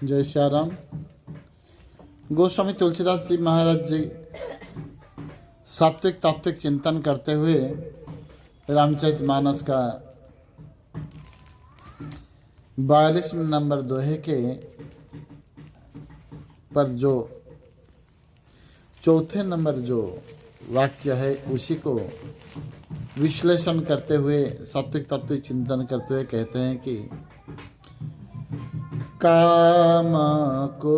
जय श्री राम। गोस्वामी तुलसीदास जी महाराज जी सात्विक तात्विक चिंतन करते हुए रामचरितमानस का 42 नंबर दोहे के पर जो चौथे नंबर जो वाक्य है उसी को विश्लेषण करते हुए सात्विक तात्विक चिंतन करते हुए कहते हैं कि काम को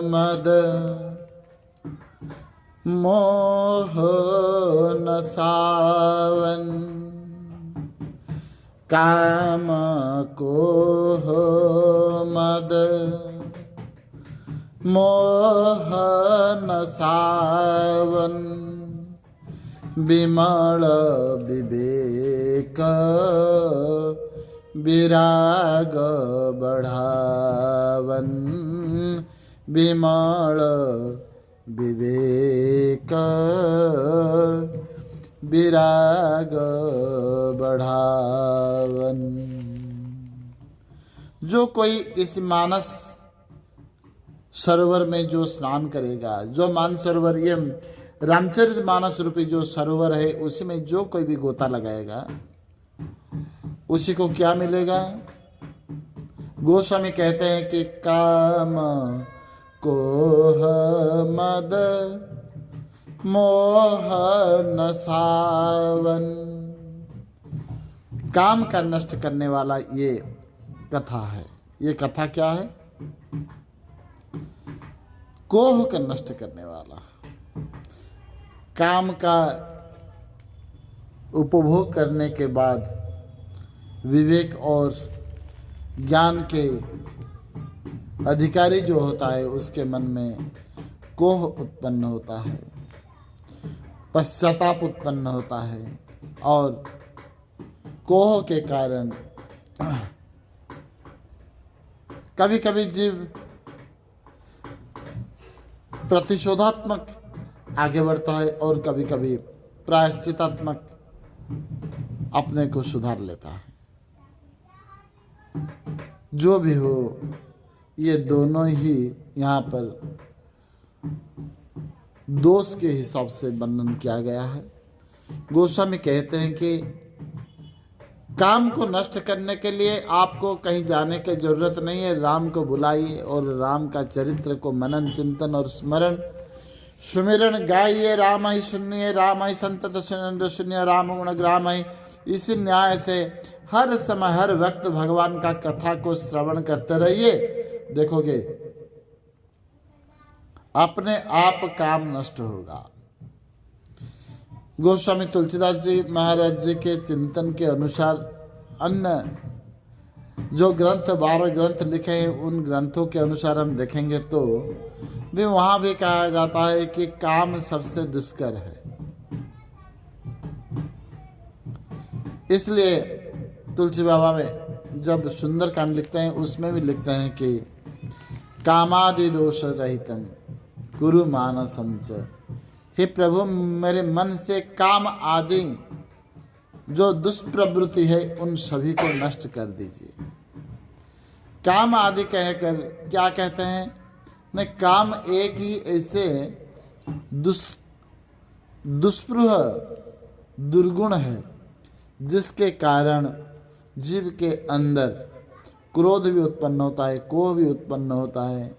मद मोह न सावन, काम को मद मोह न सावन, विमल विवेक विराग बढ़ावन, विमल विवेक विराग बढ़ावन। जो कोई इस मानस सरोवर में जो स्नान करेगा, जो मान सरोवर ये रामचरित मानस रूपी जो सरोवर है उसी में जो कोई भी गोता लगाएगा उसी को क्या मिलेगा? गोस्वामी कहते हैं कि काम कोह मद मोह न सावन। काम का नष्ट करने वाला ये कथा है। ये कथा क्या है? कोह का नष्ट करने वाला, काम का उपभोग करने के बाद विवेक और ज्ञान के अधिकारी जो होता है उसके मन में कोह उत्पन्न होता है, पश्चाताप उत्पन्न होता है और कोह के कारण कभी कभी जीव प्रतिशोधात्मक आगे बढ़ता है और कभी कभी प्रायश्चितात्मक अपने को सुधार लेता है। जो भी हो, ये दोनों ही यहाँ पर दोष के हिसाब से वर्णन किया गया है। गोस्वामी कहते हैं कि काम को नष्ट करने के लिए आपको कहीं जाने की जरूरत नहीं है। राम को बुलाइए और राम का चरित्र को मनन चिंतन और स्मरण सुमिरन गाइए। राम ही सुनिए, राम ही संतत सुनिए, राम गुण ग्राम ही। इसी न्याय से हर समय हर वक्त भगवान का कथा को श्रवण करते रहिए। देखोगे अपने आप काम नष्ट होगा। गोस्वामी तुलसीदास जी महाराज जी के चिंतन के अनुसार अन्य जो ग्रंथ 12 ग्रंथ लिखे हैं उन ग्रंथों के अनुसार हम देखेंगे तो भी वहां भी कहा जाता है कि काम सबसे दुष्कर है। इसलिए तुलसी बाबा में जब सुंदरकांड लिखते हैं उसमें भी लिखते हैं कि कामादि दोष रहितम कुरु मानसम च। हे प्रभु, मेरे मन से काम आदि जो दुष्प्रवृत्ति है उन सभी को नष्ट कर दीजिए। काम आदि कहकर क्या कहते हैं? नहीं, काम एक ही ऐसे दुष्प्रह दुर्गुण है जिसके कारण जीव के अंदर क्रोध भी उत्पन्न होता है, कोह भी उत्पन्न होता है,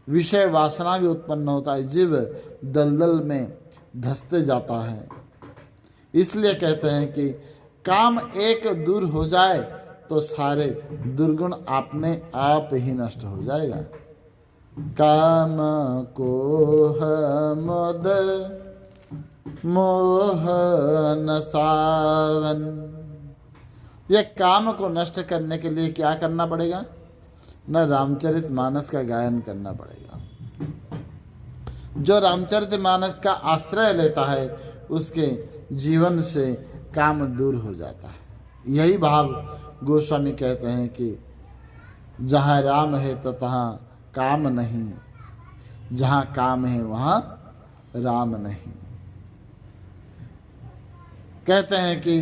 विषय वासना भी उत्पन्न होता है, जीव दलदल में धंसते जाता है। इसलिए कहते हैं कि काम एक दूर हो जाए तो सारे दुर्गुण अपने आप ही नष्ट हो जाएगा। काम कोह मद मोह न सावन। यह काम को नष्ट करने के लिए क्या करना पड़ेगा? न रामचरित मानस का गायन करना पड़ेगा। जो रामचरित मानस का आश्रय लेता है उसके जीवन से काम दूर हो जाता है। यही भाव गोस्वामी कहते हैं कि जहाँ राम है तो तहाँ काम नहीं, जहाँ काम है वहाँ राम नहीं। कहते हैं कि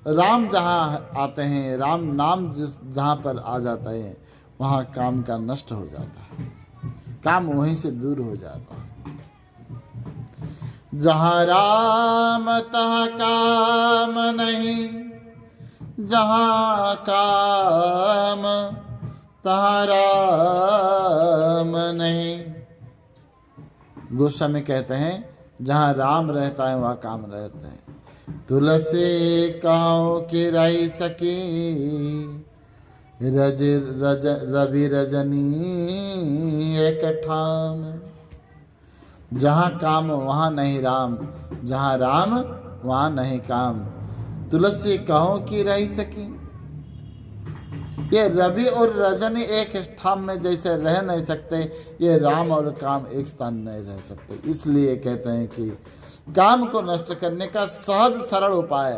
राम जहाँ आते हैं, राम नाम जहाँ पर आ जाता है वहाँ काम का नष्ट हो जाता है, काम वहीं से दूर हो जाता है। जहाँ राम तहाँ काम नहीं, जहाँ काम तहाँ राम नहीं। गोस्वामी कहते हैं जहाँ राम रहता है वहाँ काम रहते हैं। तुलसी कहो कि रही सकी, रवि रजनी एक ठाम। जहाँ काम वहाँ नहीं राम, जहाँ राम वहाँ नहीं काम। तुलसी कहो कि रह सकी, ये रवि और रजनी एक ठाम में जैसे रह नहीं सकते, ये राम और काम एक स्थान नहीं रह सकते। इसलिए कहते हैं कि काम को नष्ट करने का सहज सरल उपाय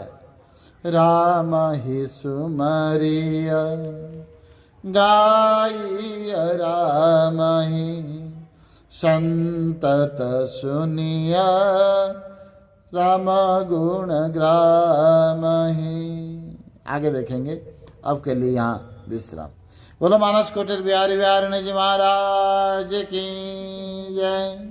राम ही सुमरिया गाइय, राम ही संतत सुनिया, राम गुण ग्राम ही। आगे देखेंगे, अब के लिए यहाँ विश्राम। बोलो मानस कोटिर बिहारी बिहारी जी महाराज की जय।